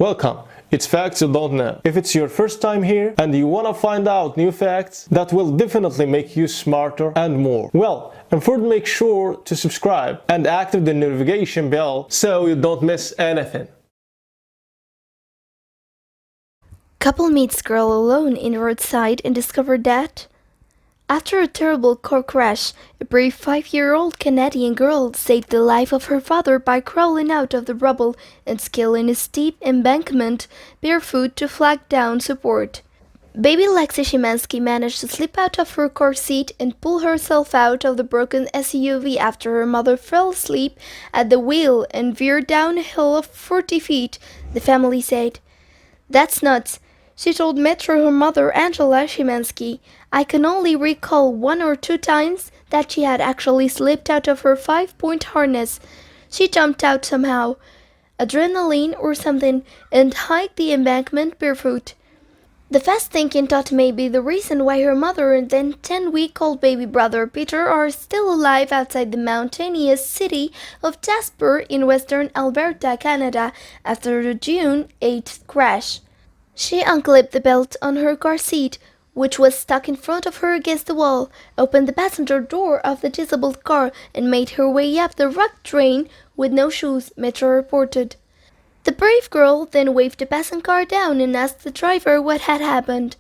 Welcome! It's facts you don't know. If it's your first time here and you wanna find out new facts that will definitely make you smarter and more, well, and first make sure to subscribe and activate the notification bell so you don't miss anything. Couple meets girl alone in roadside and discovered that after a terrible car crash, a brave 5-year-old Canadian girl saved the life of her father by crawling out of the rubble and scaling a steep embankment barefoot to flag down support. Baby Lexi Szymanski managed to slip out of her car seat and pull herself out of the broken SUV after her mother fell asleep at the wheel and veered down a hill of 40 feet, the family said. "That's nuts," she told Metro her mother, Angela Szymanski. "I can only recall 1 or 2 times that she had actually slipped out of her 5-point harness. She jumped out somehow, adrenaline or something, and hiked the embankment barefoot." The fast thinking thought may be the reason why her mother and then 10-week-old baby brother Peter are still alive outside the mountainous city of Jasper in western Alberta, Canada, after the June 8th crash. She unclipped the belt on her car seat, which was stuck in front of her against the wall, opened the passenger door of the disabled car, and made her way up the rock drain with no shoes, Metro reported. The brave girl then waved the passenger car down and asked the driver what had happened.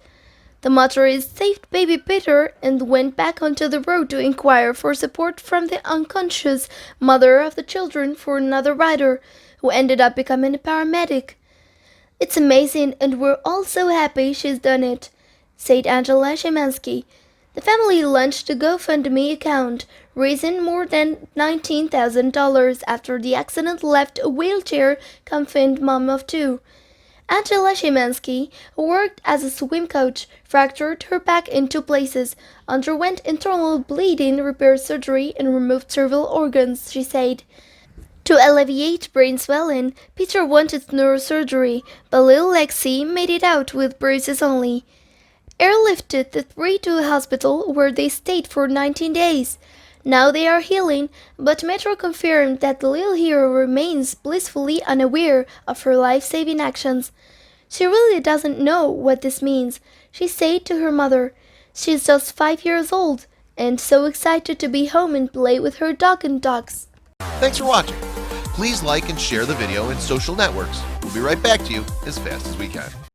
The motorist saved baby Peter and went back onto the road to inquire for support from the unconscious mother of the children for another rider, who ended up becoming a paramedic. "It's amazing and we're all so happy she's done it," said Angela Szymanski. The family launched a GoFundMe account, raising more than $19,000 after the accident left a wheelchair-confined mom of 2. Angela Szymanski, who worked as a swim coach, fractured her back in 2 places, underwent internal bleeding repair surgery, and removed several organs, she said. To alleviate brain swelling, Peter wanted neurosurgery, but little Lexi made it out with bruises only. Airlifted the 3 to a hospital where they stayed for 19 days. Now they are healing, but Metro confirmed that the little hero remains blissfully unaware of her life-saving actions. She really doesn't know what this means, she said to her mother. She's just 5 years old and so excited to be home and play with her dog and dogs. Thanks for watching. Please like and share the video in social networks. We'll be right back to you as fast as we can.